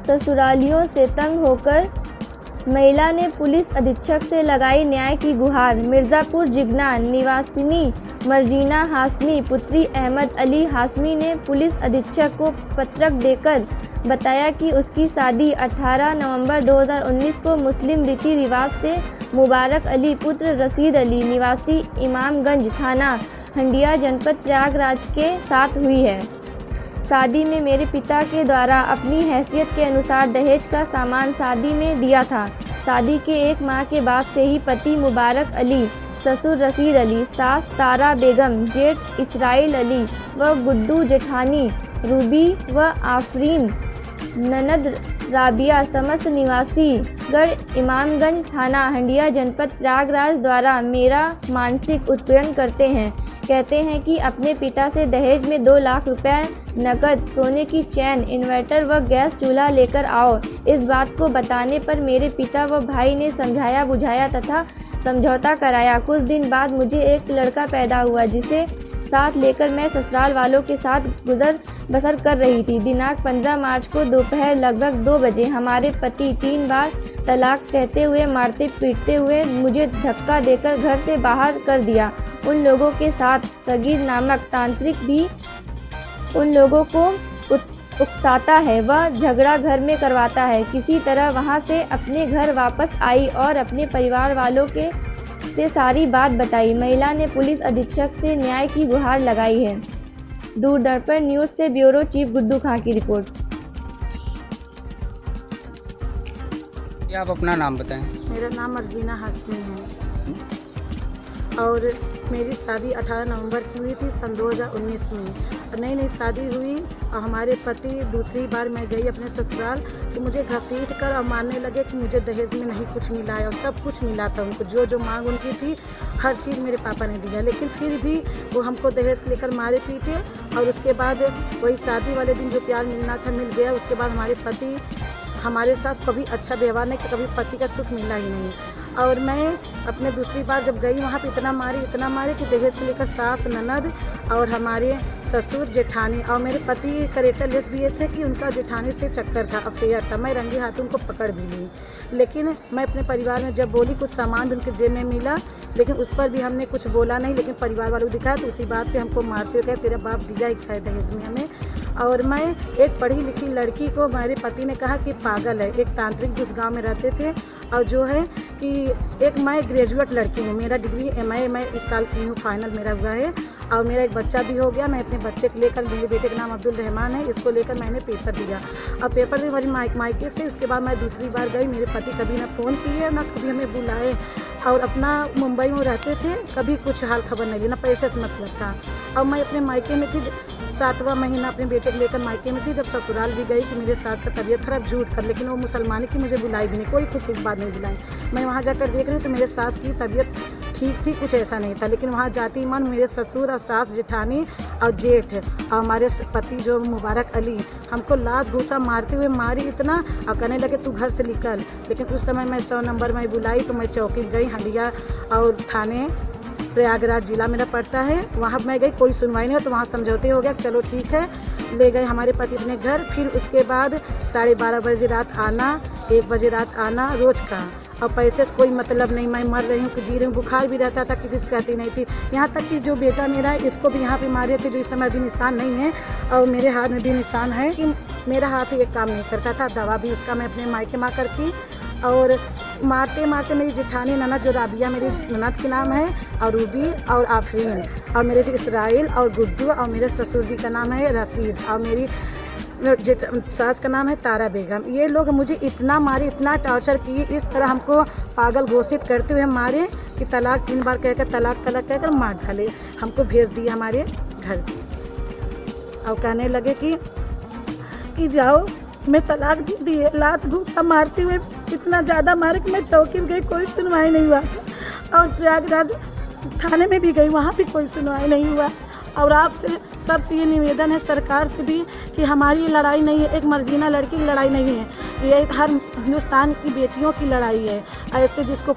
ससुरालियों से तंग होकर महिला ने पुलिस अधीक्षक से लगाई न्याय की गुहार। मिर्ज़ापुर जिगना निवासिनी मर्जीना हाशमी पुत्री अहमद अली हाशमी ने पुलिस अधीक्षक को पत्रक देकर बताया कि उसकी शादी 18 नवंबर 2019 को मुस्लिम रीति रिवाज से मुबारक अली पुत्र रशीद अली निवासी इमामगंज थाना हंडिया जनपद प्रयागराज के साथ हुई है। शादी में मेरे पिता के द्वारा अपनी हैसियत के अनुसार दहेज का सामान शादी में दिया था। शादी के 1 माह के बाद से ही पति मुबारक अली, ससुर रशीद अली, सास तारा बेगम, जेठ इसराइल अली व गुड्डू जेठानी रूबी व आफरीन, ननद राबिया समस्त निवासी गढ़ इमामगंज थाना हंडिया जनपद प्रयागराज द्वारा मेरा मानसिक उत्पीड़न करते हैं। कहते हैं कि अपने पिता से दहेज में 2 लाख रुपए नकद, सोने की चैन, इन्वर्टर व गैस चूल्हा लेकर आओ। इस बात को बताने पर मेरे पिता व भाई ने समझाया बुझाया तथा समझौता कराया। कुछ दिन बाद मुझे एक लड़का पैदा हुआ जिसे साथ लेकर मैं ससुराल वालों के साथ गुजर बसर कर रही थी। दिनांक 15 मार्च को दोपहर लगभग 2 बजे हमारे पति 3 बार तलाक कहते हुए मारते पीटते हुए मुझे धक्का देकर घर से बाहर कर दिया। उन लोगों के साथ सगीर नामक तांत्रिक भी उन लोगों को उकसाता है व झगड़ा घर में करवाता है। किसी तरह वहां से अपने घर वापस आई और अपने परिवार वालों से सारी बात बताई। महिला ने पुलिस अधीक्षक से न्याय की गुहार लगाई है। दूरदर्पण न्यूज़ से ब्यूरो चीफ गुड्डू खां की रिपोर्ट। आप अपना नाम बताएं। मेरा नाम मर्जीना हाशमी है और मेरी शादी 18 नवंबर की हुई थी सन 2019 में। और नई शादी हुई और हमारे पति दूसरी बार मैं गई अपने ससुराल तो मुझे घसीट कर और मारने लगे कि मुझे दहेज में नहीं कुछ मिला है और सब कुछ मिला था उनको। जो मांग उनकी थी हर चीज़ मेरे पापा ने दिया, लेकिन फिर भी वो हमको दहेज लेकर मारे पीटे। और उसके बाद वही शादी वाले दिन जो प्यार मिलना था मिल गया। उसके बाद हमारे पति हमारे साथ कभी अच्छा व्यवहार नहीं, कभी पति का सुख मिला ही नहीं। और मैं अपने दूसरी बार जब गई वहाँ पे इतना मारे कि दहेज को लेकर सास ननद और हमारे ससुर जेठानी और मेरे पति करेक्टर लेस भी ये थे कि उनका जेठानी से चक्कर था, अफेयर था। मैं रंगे हाथों उनको पकड़ भी ली, लेकिन मैं अपने परिवार में जब बोली कुछ सामान भी उनके जेब में मिला, लेकिन उस पर भी हमने कुछ बोला नहीं। लेकिन परिवार वालों को दिखाया तो उसी बात पे हमको मारते हुए कहा तेरा बाप दिया ही था दहेज में हमें। और मैं एक पढ़ी लिखी लड़की को मेरे पति ने कहा कि पागल है। एक तांत्रिक जिस गांव में रहते थे और जो है कि एक मैं ग्रेजुएट लड़की हूँ, मेरा डिग्री मैं इस साल की हूँ, फाइनल मेरा हुआ है और मेरा एक बच्चा भी हो गया। मैं अपने बच्चे को लेकर, मेरे बेटे का नाम अब्दुल रहमान है, इसको लेकर मैंने पेपर दिया। अब पेपर दी मेरी मायके से। उसके बाद मैं दूसरी बार गई, मेरे पति कभी ना फ़ोन किए ना कभी हमें बुलाए और अपना मुंबई में रहते थे, कभी कुछ हाल खबर नहीं ली, ना पैसे से मतलब था। अब मैं अपने मायके में थी, 7वां महीना अपने बेटे को लेकर मायके में थी। जब ससुराल भी गई कि मेरे सास का तबीयत खराब, झूठ कर, लेकिन वो मुसलमानी की मुझे बुलाई भी नहीं, कोई खुशी की बात नहीं बुलाई। मैं वहाँ जाकर देख रही हूँ तो मेरे सास की तबीयत ठीक थी, कुछ ऐसा नहीं था। लेकिन वहाँ जाती मन मेरे ससुर और सास जेठानी और जेठ और हमारे पति जो मुबारक अली हमको लात घूसा मारते हुए मारी इतना और कहने लगे तू घर से निकल। लेकिन उस समय मैं 100 नंबर में बुलाई तो मैं चौकी गई हंडिया और थाने प्रयागराज जिला मेरा पड़ता है, वहाँ मैं गई, कोई सुनवाई नहीं हो तो वहाँ समझौते हो गया, चलो ठीक है। ले गए हमारे पति अपने घर। फिर उसके बाद 12:30 बजे रात आना, 1 बजे रात आना रोज़ का। और पैसे से कोई मतलब नहीं, मैं मर रही हूँ कि जी रही हूँ, बुखार भी रहता था, किसी से कहती नहीं थी। यहाँ तक कि जो बेटा मेरा है इसको भी यहाँ पे मारे थे, जो इस समय भी निशान नहीं है और मेरे हाथ में भी निशान है कि मेरा हाथ एक काम नहीं करता था। दवा भी उसका मैं अपने मायके माँ कर की। और मारते मारते मेरी जेठानी ननद जो राबिया मेरी ननद के नाम है और रूबी और आफरीन और मेरे जो इसराइल और गुड्डू और मेरे ससुर जी का नाम है रशीद और मेरी सास का नाम है तारा बेगम। ये लोग मुझे इतना मारे, इतना टॉर्चर किए, इस तरह हमको पागल घोषित करते हुए मारे कि तलाक 3 बार कहकर तलाक कहकर मार डाले। हमको भेज दिए हमारे घर और कहने लगे कि जाओ, मैं तलाक दे दिए। लात घूसा मारते हुए इतना ज़्यादा मारे कि मैं चौकी में गई, कोई सुनवाई नहीं हुआ। और प्रयागराज थाने में भी गई, वहाँ भी कोई सुनवाई नहीं हुआ। और आपसे सबसे ये निवेदन है, सरकार से भी, कि हमारी लड़ाई नहीं है, एक मर्जीना लड़की की लड़ाई नहीं है, ये हर हिंदुस्तान की बेटियों की लड़ाई है। ऐसे जिसको